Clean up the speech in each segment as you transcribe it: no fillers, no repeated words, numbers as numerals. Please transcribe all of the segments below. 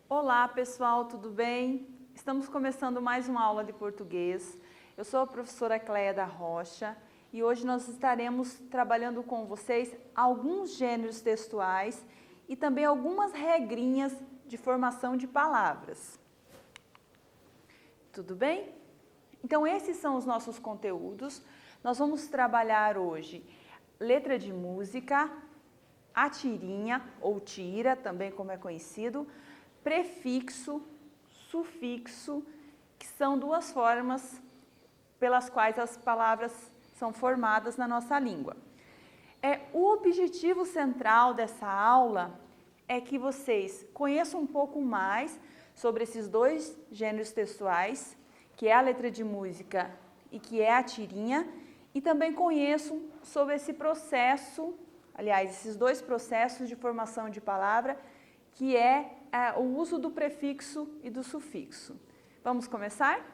Olá pessoal, tudo bem? Estamos começando mais uma aula de português. Eu sou a professora Cléia da Rocha e hoje nós estaremos trabalhando com vocês alguns gêneros textuais e também algumas regrinhas de formação de palavras. Tudo bem? Então esses são os nossos conteúdos. Nós vamos trabalhar hoje letra de música, a tirinha ou tira, também como é conhecido, prefixo, sufixo, que são duas formas pelas quais as palavras são formadas na nossa língua. O objetivo central dessa aula é que vocês conheçam um pouco mais sobre esses dois gêneros textuais, que é a letra de música e que é a tirinha, e também conheçam sobre esse processo, aliás, esses dois processos de formação de palavra, que é o uso do prefixo e do sufixo. Vamos começar?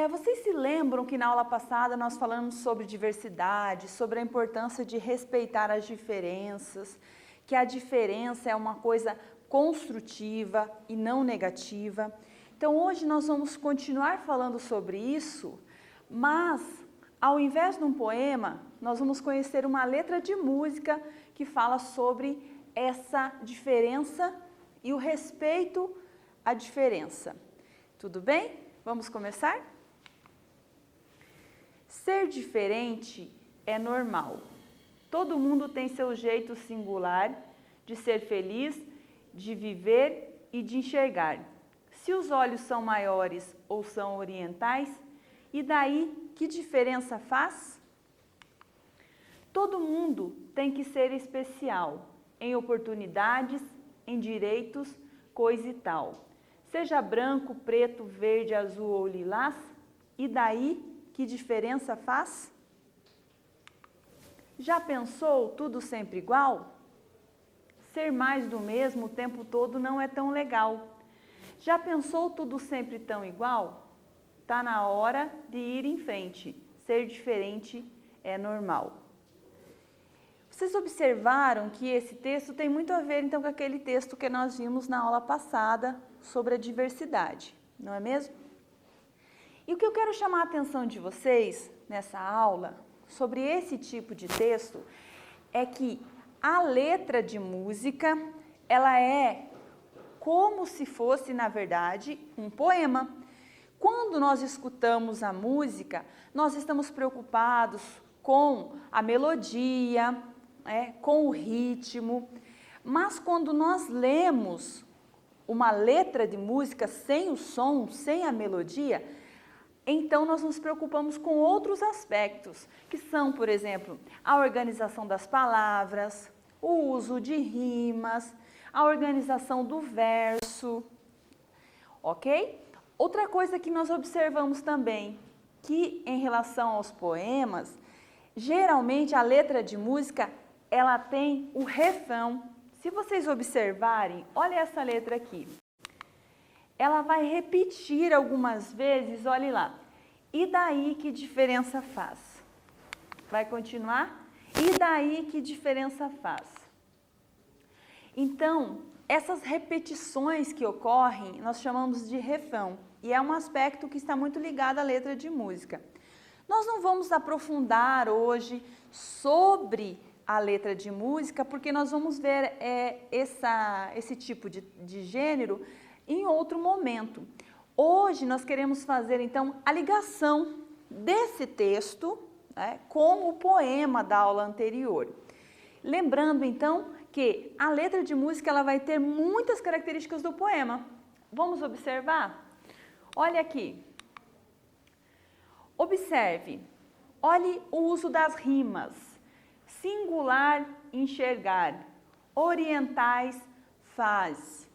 Vocês se lembram que na aula passada nós falamos sobre diversidade, sobre a importância de respeitar as diferenças, que a diferença é uma coisa construtiva e não negativa. Então hoje nós vamos continuar falando sobre isso, mas ao invés de um poema, nós vamos conhecer uma letra de música que fala sobre essa diferença e o respeito à diferença. Tudo bem? Vamos começar? Ser diferente é normal. Todo mundo tem seu jeito singular de ser feliz, de viver e de enxergar. Se os olhos são maiores ou são orientais, e daí que diferença faz? Todo mundo tem que ser especial, em oportunidades, em direitos, coisa e tal. Seja branco, preto, verde, azul ou lilás, e daí que diferença faz? Já pensou tudo sempre igual? Ser mais do mesmo o tempo todo não é tão legal. Já pensou tudo sempre tão igual? Tá na hora de ir em frente. Ser diferente é normal. Vocês observaram que esse texto tem muito a ver então com aquele texto que nós vimos na aula passada sobre a diversidade, não é mesmo? E o que eu quero chamar a atenção de vocês nessa aula sobre esse tipo de texto é que a letra de música, ela é como se fosse, na verdade, um poema. Quando nós escutamos a música, nós estamos preocupados com a melodia, com o ritmo, mas quando nós lemos uma letra de música sem o som, sem a melodia, então nós nos preocupamos com outros aspectos, que são, por exemplo, a organização das palavras, o uso de rimas, a organização do verso, ok? Outra coisa que nós observamos também, que em relação aos poemas, geralmente a letra de música, ela tem o refrão. Se vocês observarem, olha essa letra aqui. Ela vai repetir algumas vezes, olhe lá. E daí que diferença faz? Vai continuar? E daí que diferença faz? Então, essas repetições que ocorrem, nós chamamos de refrão. E é um aspecto que está muito ligado à letra de música. Nós não vamos aprofundar hoje sobre a letra de música, porque nós vamos ver esse tipo de gênero em outro momento. Hoje nós queremos fazer então a ligação desse texto com o poema da aula anterior. Lembrando então que a letra de música ela vai ter muitas características do poema. Vamos observar? Olha aqui. Observe. Olhe o uso das rimas. Singular, enxergar. Orientais, faz.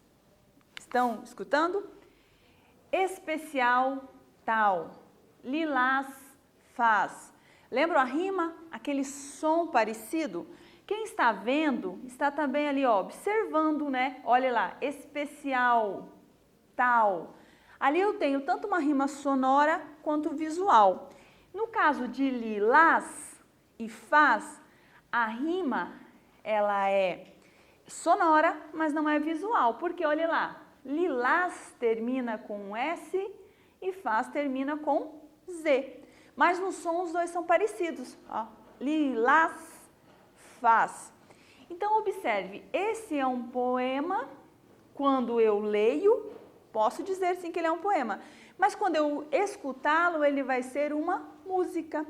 Estão escutando? Especial, tal. Lilás, faz. Lembram a rima? Aquele som parecido? Quem está vendo, está também ali, ó, observando, né? Olha lá, especial, tal. Ali eu tenho tanto uma rima sonora quanto visual. No caso de lilás e faz, a rima ela é sonora, mas não é visual. Porque olha lá, lilás termina com S e faz termina com Z. Mas no som os dois são parecidos. Ó. Lilás, faz. Então observe, esse é um poema. Quando eu leio, posso dizer sim que ele é um poema. Mas quando eu escutá-lo, ele vai ser uma música.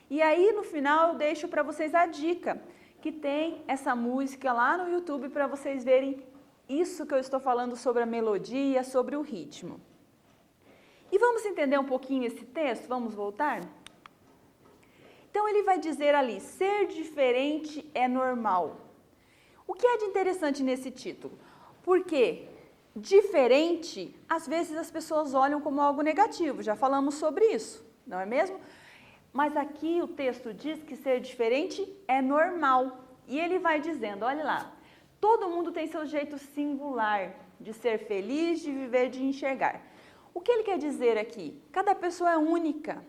E aí no final eu deixo para vocês a dica, que tem essa música lá no YouTube para vocês verem isso que eu estou falando sobre a melodia, sobre o ritmo. E vamos entender um pouquinho esse texto? Vamos voltar? Então ele vai dizer ali, ser diferente é normal. O que é de interessante nesse título? Porque diferente, às vezes as pessoas olham como algo negativo, já falamos sobre isso, não é mesmo? Mas aqui o texto diz que ser diferente é normal. E ele vai dizendo, olha lá, todo mundo tem seu jeito singular de ser feliz, de viver, de enxergar. O que ele quer dizer aqui? Cada pessoa é única.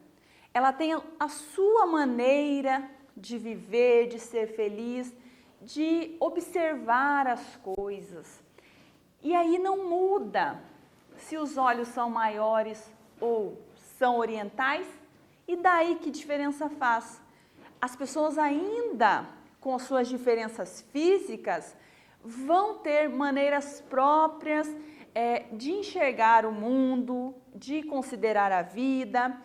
Ela tem a sua maneira de viver, de ser feliz, de observar as coisas. E aí não muda se os olhos são maiores ou são orientais. E daí que diferença faz? As pessoas ainda com suas diferenças físicas vão ter maneiras próprias de enxergar o mundo, de considerar a vida.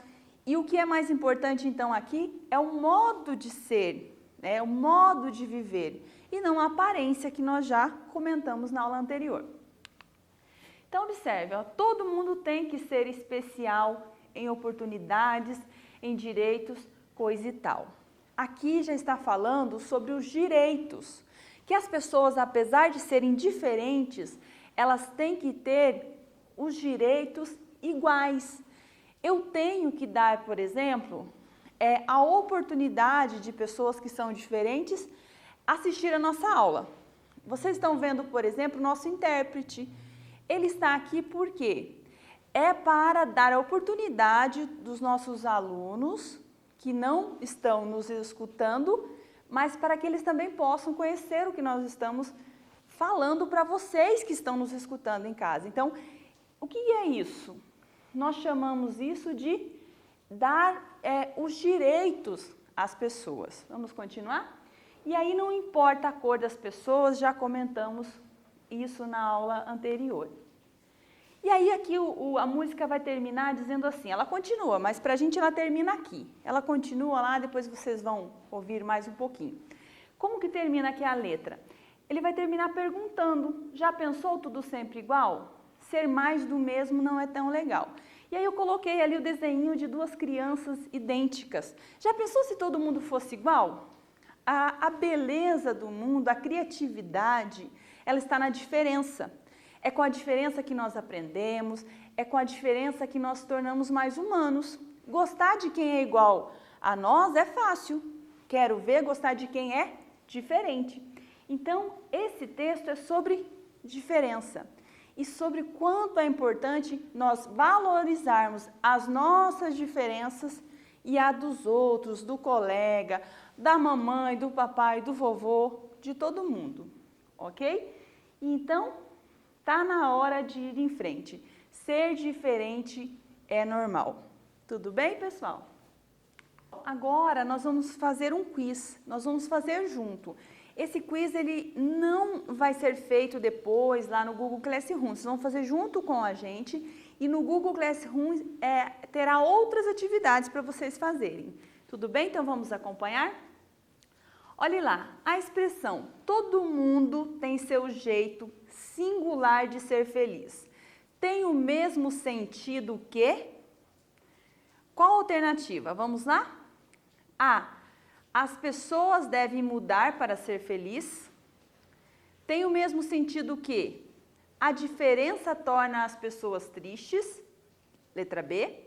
E o que é mais importante então aqui é o modo de ser, o modo de viver e não a aparência que nós já comentamos na aula anterior. Então observe, ó, todo mundo tem que ser especial em oportunidades, em direitos, coisa e tal. Aqui já está falando sobre os direitos, que as pessoas, apesar de serem diferentes, elas têm que ter os direitos iguais. Eu tenho que dar, por exemplo, a oportunidade de pessoas que são diferentes assistir a nossa aula. Vocês estão vendo, por exemplo, o nosso intérprete. Ele está aqui por quê? É para dar a oportunidade dos nossos alunos que não estão nos escutando, mas para que eles também possam conhecer o que nós estamos falando para vocês que estão nos escutando em casa. Então, o que é isso? Nós chamamos isso de dar os direitos às pessoas. Vamos continuar? E aí não importa a cor das pessoas, já comentamos isso na aula anterior. E aí aqui a música vai terminar dizendo assim, ela continua, mas para a gente ela termina aqui. Ela continua lá, depois vocês vão ouvir mais um pouquinho. Como que termina aqui a letra? Ele vai terminar perguntando, já pensou tudo sempre igual? Ser mais do mesmo não é tão legal. E aí eu coloquei ali o desenho de duas crianças idênticas. Já pensou se todo mundo fosse igual? A beleza do mundo, a criatividade, ela está na diferença. É com a diferença que nós aprendemos, é com a diferença que nós tornamos mais humanos. Gostar de quem é igual a nós é fácil. Quero ver gostar de quem é diferente. Então, esse texto é sobre diferença e sobre quanto é importante nós valorizarmos as nossas diferenças e a dos outros, do colega, da mamãe, do papai, do vovô, de todo mundo, ok? Então, tá na hora de ir em frente. Ser diferente é normal. Tudo bem, pessoal? Agora nós vamos fazer um quiz, nós vamos fazer junto. Esse quiz ele não vai ser feito depois lá no Google Classroom, vocês vão fazer junto com a gente e no Google Classroom terá outras atividades para vocês fazerem. Tudo bem? Então vamos acompanhar? Olhe lá, a expressão todo mundo tem seu jeito singular de ser feliz. Tem o mesmo sentido que? Qual a alternativa? Vamos lá? A. As pessoas devem mudar para ser feliz. Tem o mesmo sentido que? A diferença torna as pessoas tristes. Letra B.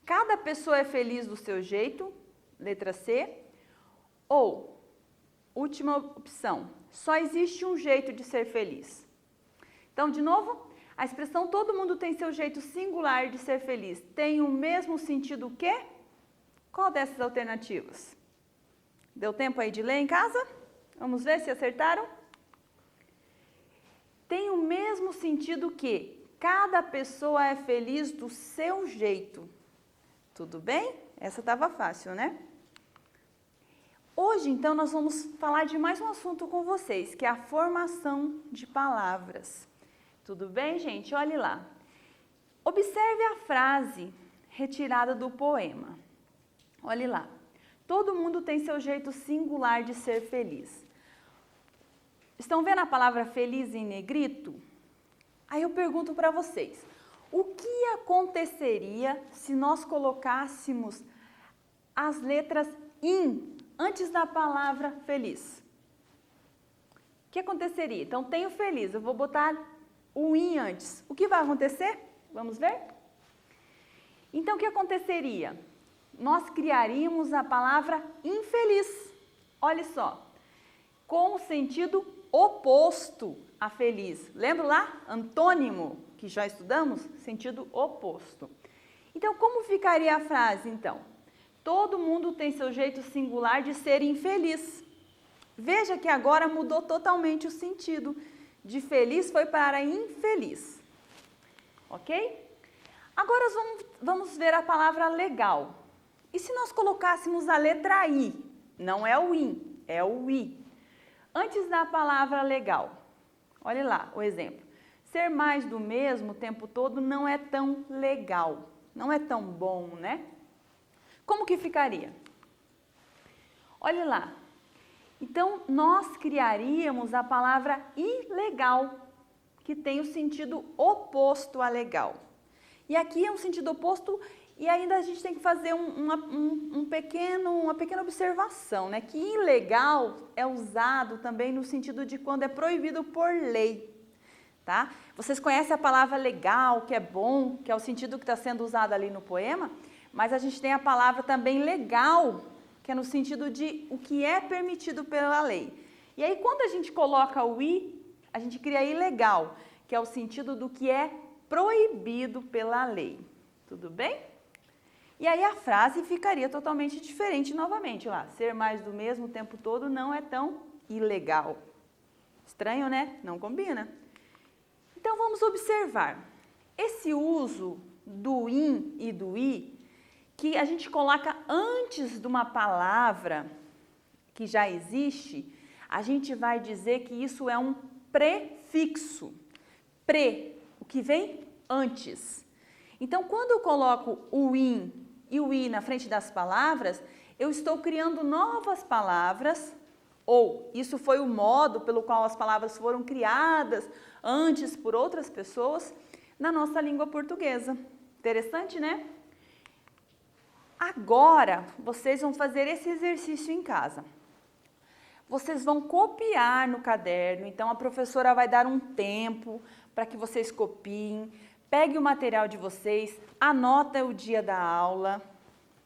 Cada pessoa é feliz do seu jeito. Letra C. Ou, última opção, só existe um jeito de ser feliz. Então, de novo, A expressão todo mundo tem seu jeito singular de ser feliz tem o mesmo sentido o quê? Qual dessas alternativas? Deu tempo aí de ler em casa? Vamos ver se acertaram? Tem o mesmo sentido que cada pessoa é feliz do seu jeito. Tudo bem? Essa estava fácil, né? Hoje, então, nós vamos falar de mais um assunto com vocês, que é a formação de palavras. Tudo bem, gente? Olhe lá. Observe a frase retirada do poema. Olhe lá. Todo mundo tem seu jeito singular de ser feliz. Estão vendo a palavra feliz em negrito? Aí eu pergunto para vocês, o que aconteceria se nós colocássemos as letras IN antes da palavra feliz? O que aconteceria? Então, tenho feliz, eu vou botar o IN antes. O que vai acontecer? Vamos ver? Então, o que aconteceria? Nós criaríamos a palavra infeliz. Olha só, com o sentido oposto a feliz. Lembra lá? Antônimo, que já estudamos? Sentido oposto. Então, como ficaria a frase, então? Todo mundo tem seu jeito singular de ser infeliz. Veja que agora mudou totalmente o sentido. De feliz foi para infeliz. Ok? Agora vamos ver a palavra legal. E se nós colocássemos a letra I? Não é o IN, é o I. Antes da palavra legal. Olha lá o exemplo. Ser mais do mesmo o tempo todo não é tão legal. Não é tão bom, né? Como que ficaria? Olha lá. Então, nós criaríamos a palavra ilegal, que tem o sentido oposto a legal. E aqui é um sentido oposto e ainda a gente tem que fazer uma pequena observação, né? Que ilegal é usado também no sentido de quando é proibido por lei, tá? Vocês conhecem a palavra legal, que é bom, que é o sentido que está sendo usado ali no poema, mas a gente tem a palavra também legal, que é no sentido de o que é permitido pela lei. E aí, quando a gente coloca o i, a gente cria ilegal, que é o sentido do que é proibido pela lei. Tudo bem? E aí a frase ficaria totalmente diferente novamente. Lá, ser mais do mesmo o tempo todo não é tão ilegal. Estranho, né? Não combina. Então, vamos observar. Esse uso do in e do i, que a gente coloca antes de uma palavra que já existe, a gente vai dizer que isso é um prefixo. Pre, o que vem antes. Então, quando eu coloco o in e o i na frente das palavras, eu estou criando novas palavras, ou isso foi o modo pelo qual as palavras foram criadas antes por outras pessoas na nossa língua portuguesa. Interessante, né? Agora, vocês vão fazer esse exercício em casa. Vocês vão copiar no caderno, então a professora vai dar um tempo para que vocês copiem. Pegue o material de vocês, anota o dia da aula,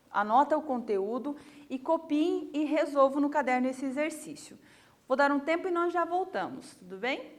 anota o conteúdo e copiem e resolvam no caderno esse exercício. Vou dar um tempo e nós já voltamos, tudo bem?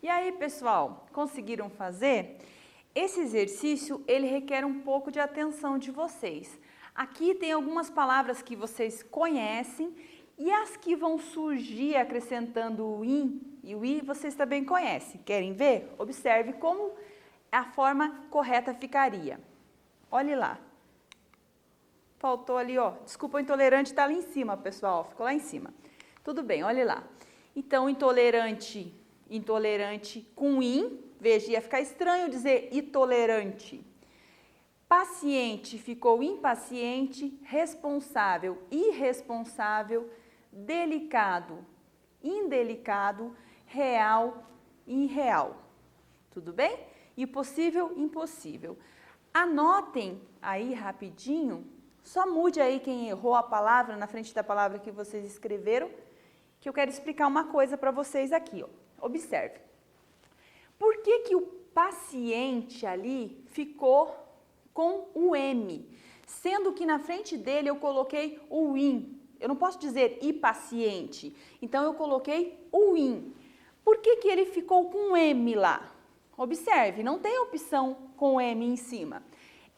E aí, pessoal, conseguiram fazer? Esse exercício, ele requer um pouco de atenção de vocês. Aqui tem algumas palavras que vocês conhecem e as que vão surgir acrescentando o in e o i, vocês também conhecem. Querem ver? Observe como a forma correta ficaria. Olhe lá. Faltou ali, ó. Desculpa, o intolerante está ali em cima, pessoal. Ficou lá em cima. Tudo bem, olhe lá. Então, intolerante com in. Veja, ia ficar estranho dizer intolerante. Paciente ficou impaciente, responsável, irresponsável, delicado, indelicado, real, irreal. Tudo bem? E possível, impossível. Anotem aí rapidinho, só mude aí quem errou a palavra na frente da palavra que vocês escreveram, que eu quero explicar uma coisa para vocês aqui, ó. Observe. Por que o paciente ali ficou com o M, sendo que na frente dele eu coloquei o IN. Eu não posso dizer paciente, então eu coloquei o IN. Por que ele ficou com M lá? Observe, não tem opção com M em cima.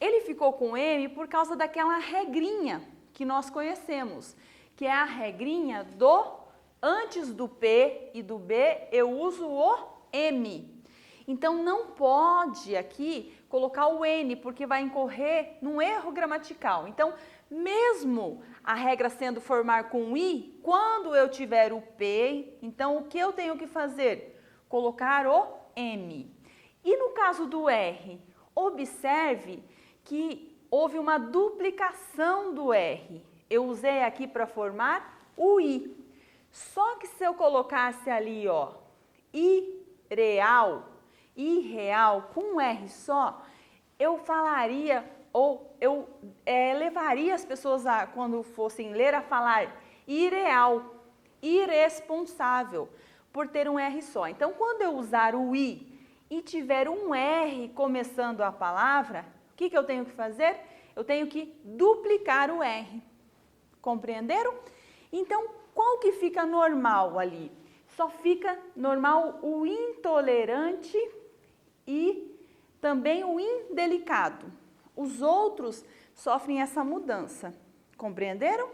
Ele ficou com M por causa daquela regrinha que nós conhecemos, que é a regrinha do antes do P e do B eu uso o M. Então, não pode aqui colocar o N, porque vai incorrer num erro gramatical. Então, mesmo a regra sendo formar com I, quando eu tiver o P, então o que eu tenho que fazer? Colocar o M. E no caso do R, observe que houve uma duplicação do R. Eu usei aqui para formar o I. Só que se eu colocasse ali, ó, irreal, com um R só, eu falaria, ou eu levaria as pessoas a, quando fossem ler, a falar irreal, irresponsável, por ter um R só. Então, quando eu usar o I e tiver um R começando a palavra, o que eu tenho que fazer? Eu tenho que duplicar o R. Compreenderam? Então, qual que fica normal ali? Só fica normal o intolerante e também o indelicado. Os outros sofrem essa mudança. Compreenderam?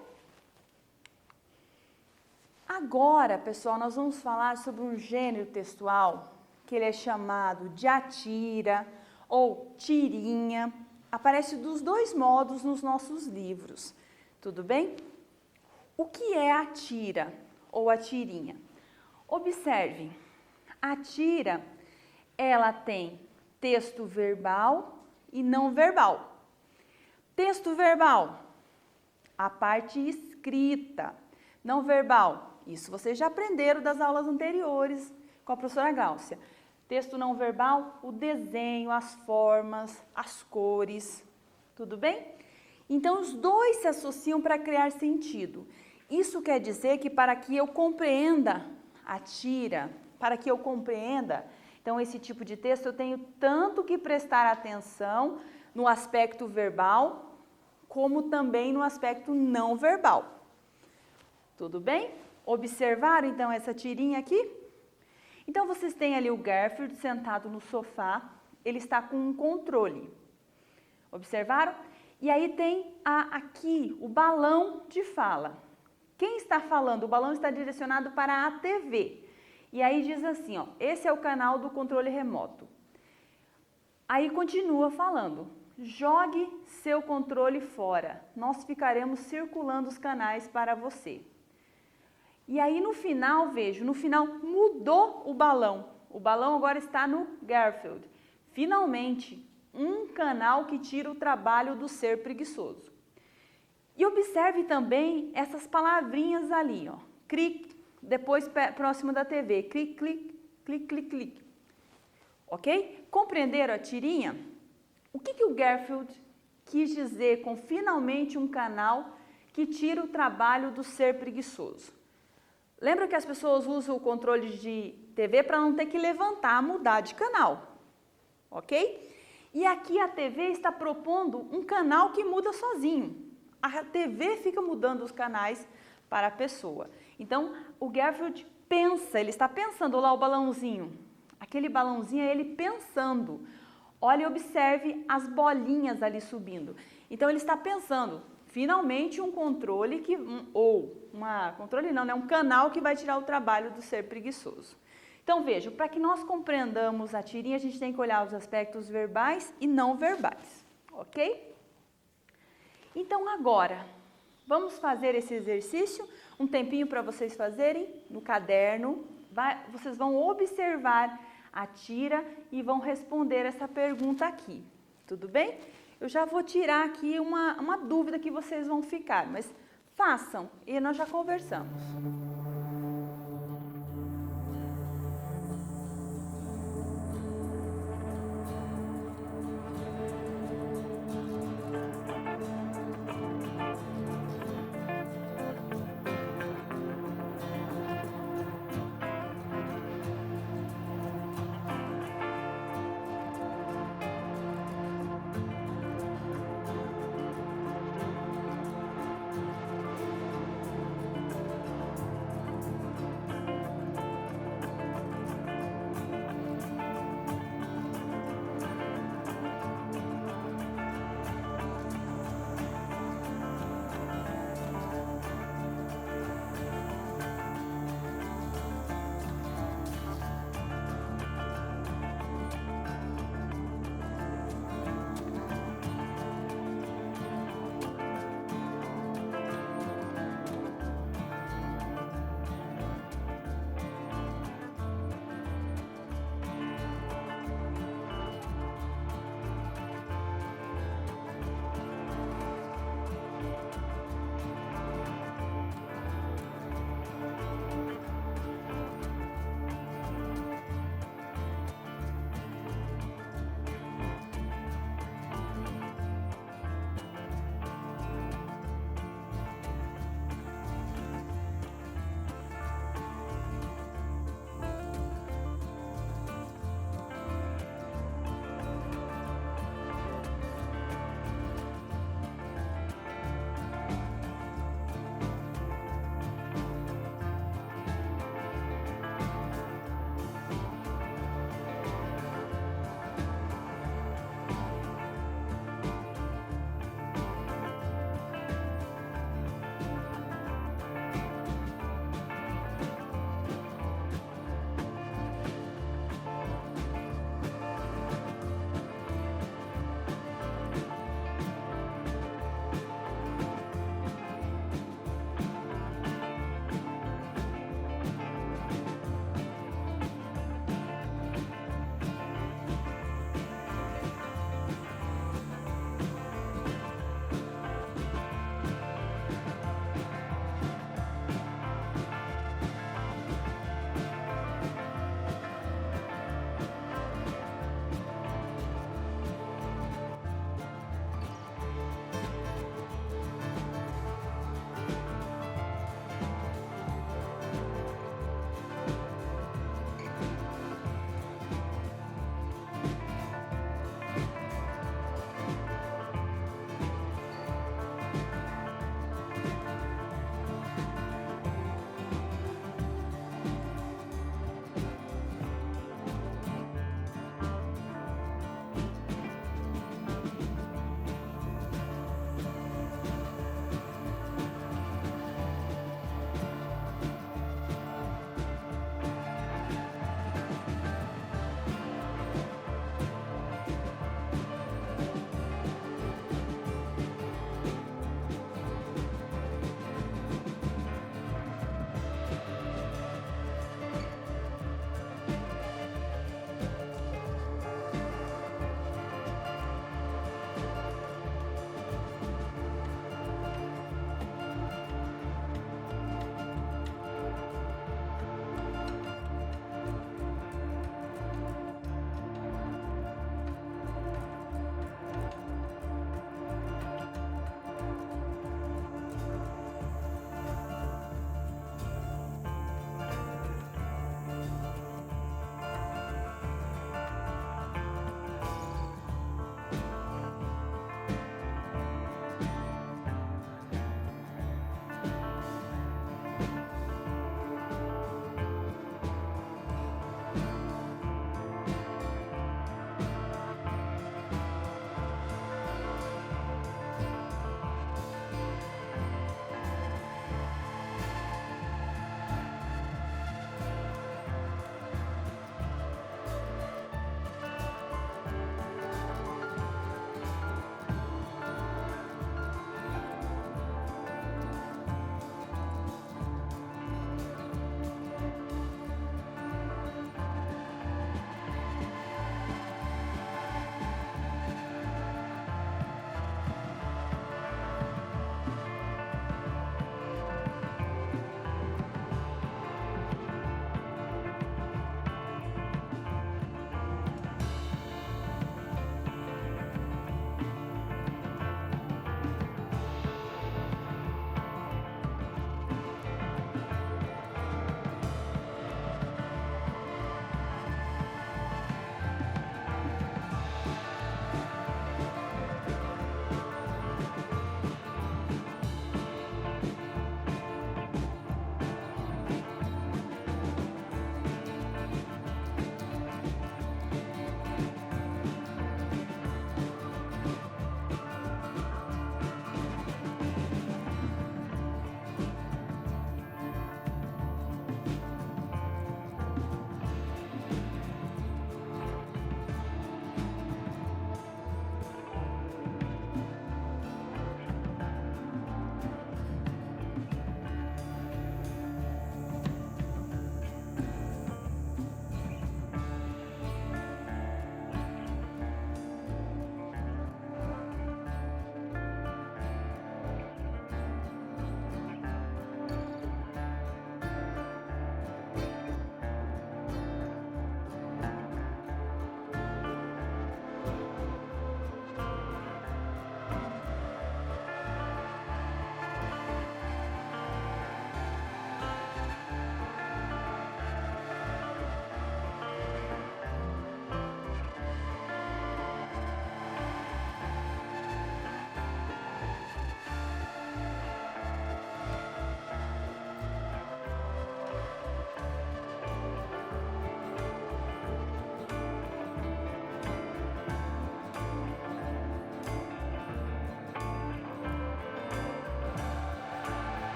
Agora, pessoal, nós vamos falar sobre um gênero textual que ele é chamado de atira ou tirinha. Aparece dos dois modos nos nossos livros. Tudo bem? O que é a tira ou a tirinha? Observe, a tira, ela tem texto verbal e não verbal. Texto verbal, a parte escrita. Não verbal, isso vocês já aprenderam das aulas anteriores com a professora Gláucia. Texto não verbal, o desenho, as formas, as cores. Tudo bem? Então, os dois se associam para criar sentido. Isso quer dizer que para que eu compreenda a tira, para que eu compreenda, então, esse tipo de texto eu tenho tanto que prestar atenção no aspecto verbal, como também no aspecto não verbal. Tudo bem? Observaram, então, essa tirinha aqui? Então, vocês têm ali o Garfield sentado no sofá, ele está com um controle. Observaram? E aí tem aqui o balão de fala. Quem está falando? O balão está direcionado para a TV. E aí diz assim, ó, esse é o canal do controle remoto. Aí continua falando, jogue seu controle fora, nós ficaremos circulando os canais para você. E aí no final, vejo, no final mudou o balão agora está no Garfield. Finalmente, um canal que tira o trabalho do ser preguiçoso. E observe também essas palavrinhas ali, ó, clique, depois próximo da TV, clique, clique, clique, clique, clique. Ok? Compreenderam a tirinha? O que o Garfield quis dizer com finalmente um canal que tira o trabalho do ser preguiçoso? Lembra que as pessoas usam o controle de TV para não ter que levantar, mudar de canal, ok? E aqui a TV está propondo um canal que muda sozinho. A TV fica mudando os canais para a pessoa. Então, o Garfield pensa, ele está pensando lá o balãozinho. Aquele balãozinho é ele pensando. Olha e observe as bolinhas ali subindo. Então ele está pensando, finalmente um controle controle não, né? Um canal que vai tirar o trabalho do ser preguiçoso. Então veja, para que nós compreendamos a tirinha, a gente tem que olhar os aspectos verbais e não verbais, ok? Então agora, vamos fazer esse exercício, um tempinho para vocês fazerem no caderno. Vocês vão observar a tira e vão responder essa pergunta aqui, tudo bem? Eu já vou tirar aqui uma dúvida que vocês vão ficar, mas façam e nós já conversamos.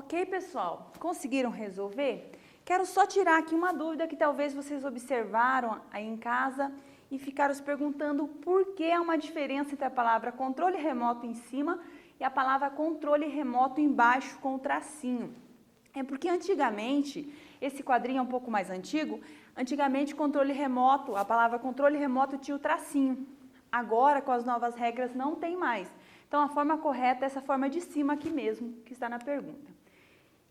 Ok, pessoal? Conseguiram resolver? Quero só tirar aqui uma dúvida que talvez vocês observaram aí em casa e ficaram se perguntando por que há uma diferença entre a palavra controle remoto em cima e a palavra controle remoto embaixo com o tracinho. É porque antigamente, esse quadrinho é um pouco mais antigo, antigamente controle remoto, a palavra controle remoto tinha o tracinho. Agora, com as novas regras, não tem mais. Então, a forma correta é essa forma de cima aqui mesmo, que está na pergunta.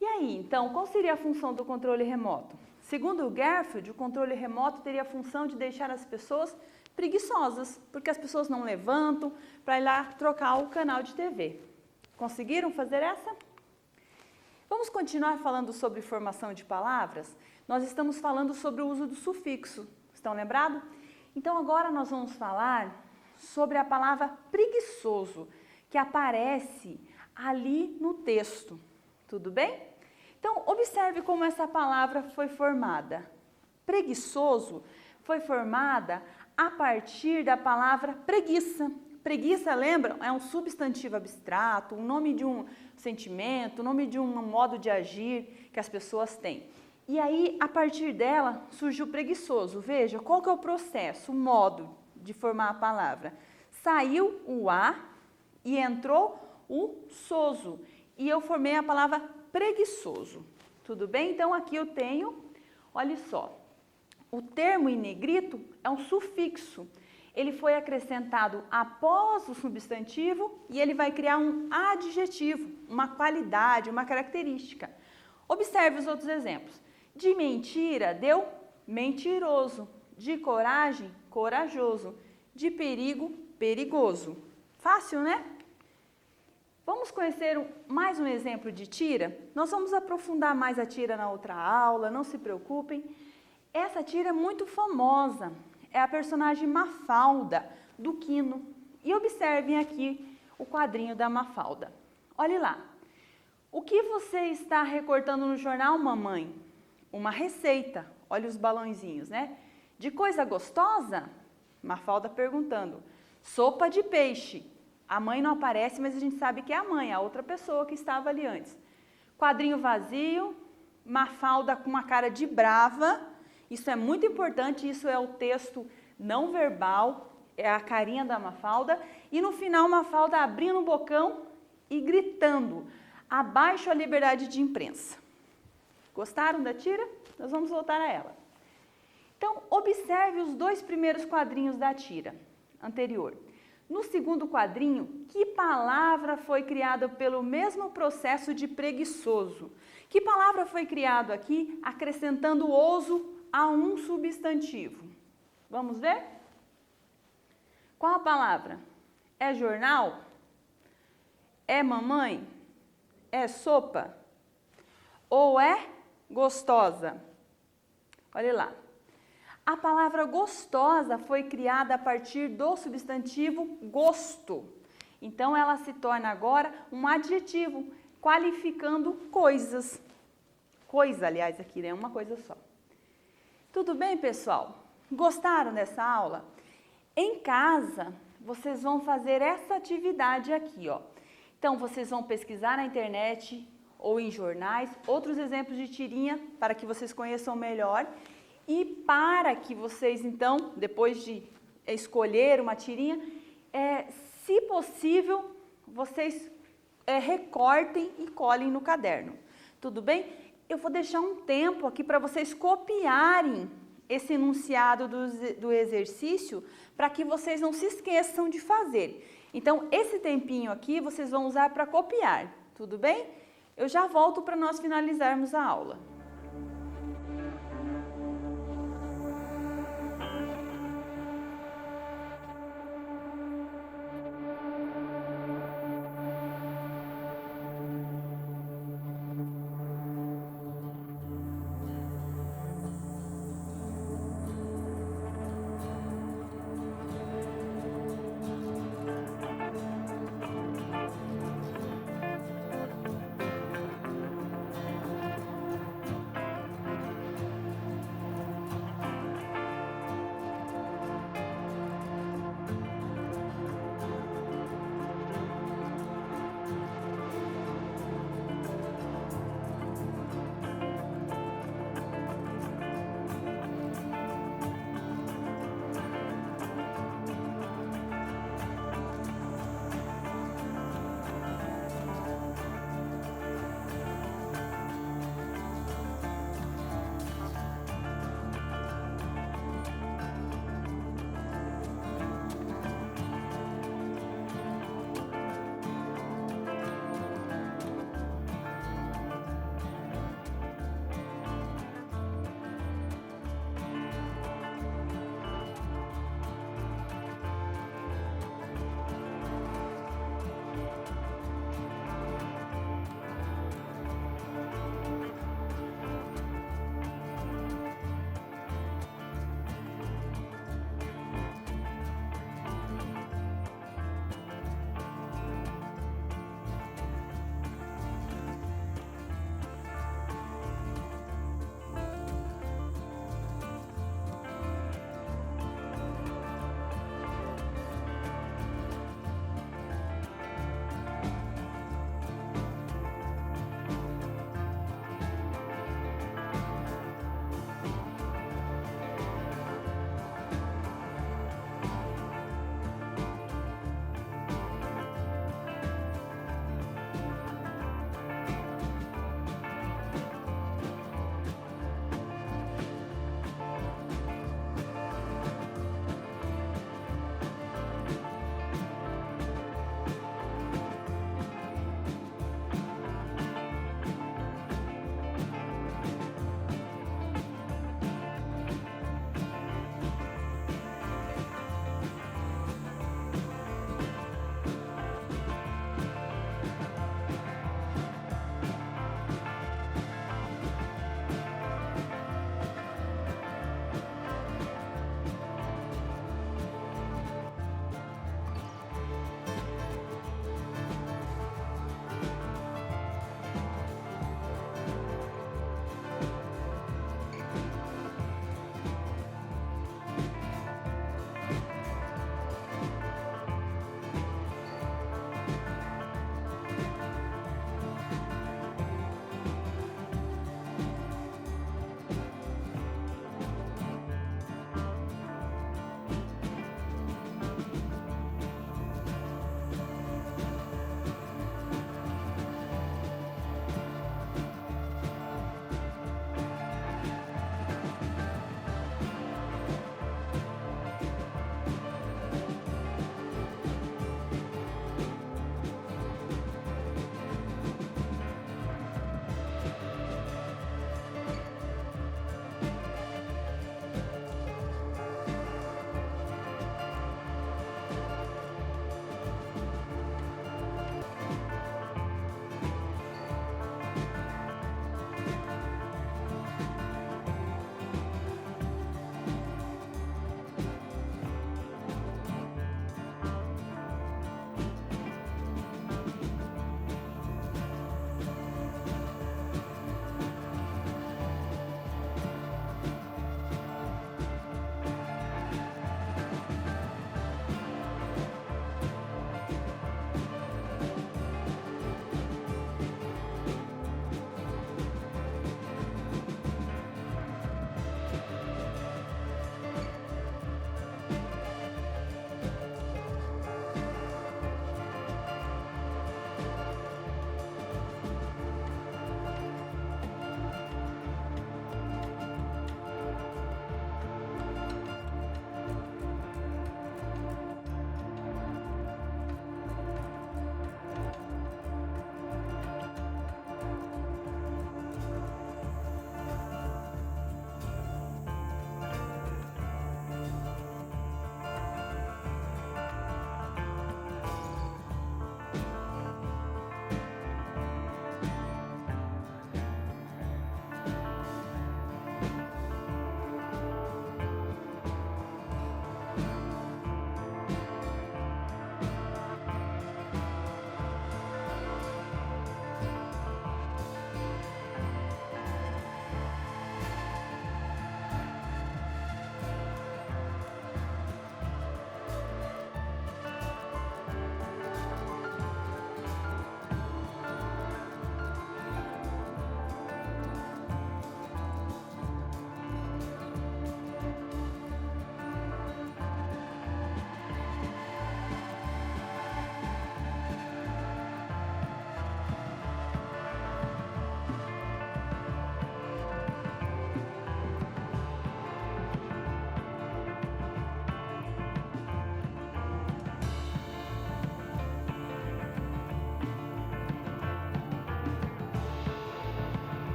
E aí, então, qual seria a função do controle remoto? Segundo o Garfield, o controle remoto teria a função de deixar as pessoas preguiçosas, porque as pessoas não levantam para ir lá trocar o canal de TV. Conseguiram fazer essa? Vamos continuar falando sobre formação de palavras? Nós estamos falando sobre o uso do sufixo. Estão lembrados? Então, agora nós vamos falar sobre a palavra preguiçoso, que aparece ali no texto. Tudo bem? Então, observe como essa palavra foi formada. Preguiçoso foi formada a partir da palavra preguiça. Preguiça, lembram? É um substantivo abstrato, um nome de um sentimento, um nome de um modo de agir que as pessoas têm. E aí, a partir dela, surgiu preguiçoso. Veja, qual que é o processo, o modo de formar a palavra? Saiu o A e entrou o soso. E eu formei a palavra preguiçoso. Tudo bem? Então, aqui eu tenho, olha só, o termo em negrito é um sufixo. Ele foi acrescentado após o substantivo e ele vai criar um adjetivo, uma qualidade, uma característica. Observe os outros exemplos. De mentira, deu mentiroso. De coragem, corajoso. De perigo, perigoso. Fácil, né? Vamos conhecer mais um exemplo de tira? Nós vamos aprofundar mais a tira na outra aula, não se preocupem. Essa tira é muito famosa, é a personagem Mafalda, do Quino. E observem aqui o quadrinho da Mafalda. Olhe lá. O que você está recortando no jornal, mamãe? Uma receita. Olha os balãozinhos, né? De coisa gostosa? Mafalda perguntando. Sopa de peixe. A mãe não aparece, mas a gente sabe que é a mãe, a outra pessoa que estava ali antes. Quadrinho vazio, Mafalda com uma cara de brava. Isso é muito importante, isso é o texto não verbal, é a carinha da Mafalda. E no final, Mafalda abrindo o bocão e gritando, abaixo a liberdade de imprensa. Gostaram da tira? Nós vamos voltar a ela. Então, observe os dois primeiros quadrinhos da tira anterior. No segundo quadrinho, que palavra foi criada pelo mesmo processo de preguiçoso? Que palavra foi criada aqui, acrescentando oso a um substantivo? Vamos ver? Qual a palavra? É jornal? É mamãe? É sopa? Ou é gostosa? Olha lá. A palavra gostosa foi criada a partir do substantivo gosto. Então, ela se torna agora um adjetivo, qualificando coisas. Coisa, aliás, aqui, né? Uma coisa só. Tudo bem, pessoal? Gostaram dessa aula? Em casa, vocês vão fazer essa atividade aqui, ó. Então, vocês vão pesquisar na internet ou em jornais, outros exemplos de tirinha para que vocês conheçam melhor. E para que vocês, então, depois de escolher uma tirinha, se possível, vocês recortem e colhem no caderno. Tudo bem? Eu vou deixar um tempo aqui para vocês copiarem esse enunciado do exercício para que vocês não se esqueçam de fazer. Então, esse tempinho aqui vocês vão usar para copiar. Tudo bem? Eu já volto para nós finalizarmos a aula.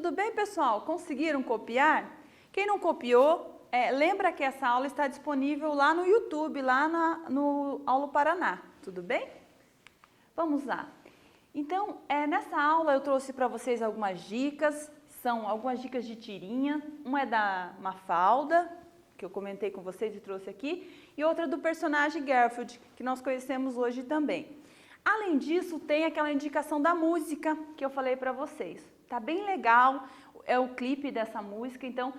Tudo bem, pessoal? Conseguiram copiar? Quem não copiou, lembra que essa aula está disponível lá no YouTube, lá no Aulo Paraná. Tudo bem? Vamos lá. Então, nessa aula eu trouxe para vocês algumas dicas, são algumas dicas de tirinha. Uma é da Mafalda, que eu comentei com vocês e trouxe aqui, e outra do personagem Garfield, que nós conhecemos hoje também. Além disso, tem aquela indicação da música que eu falei para vocês. Tá bem legal, é o clipe dessa música, então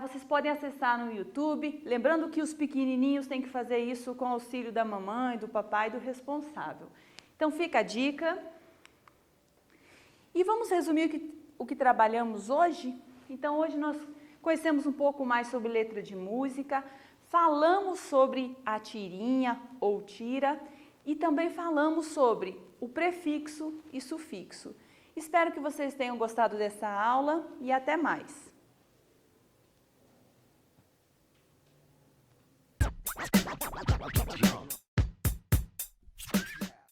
vocês podem acessar no YouTube. Lembrando que os pequenininhos têm que fazer isso com o auxílio da mamãe, do papai e do responsável. Então fica a dica. E vamos resumir o que trabalhamos hoje? Então hoje nós conhecemos um pouco mais sobre letra de música, falamos sobre a tirinha ou tira e também falamos sobre o prefixo e sufixo. Espero que vocês tenham gostado dessa aula e até mais.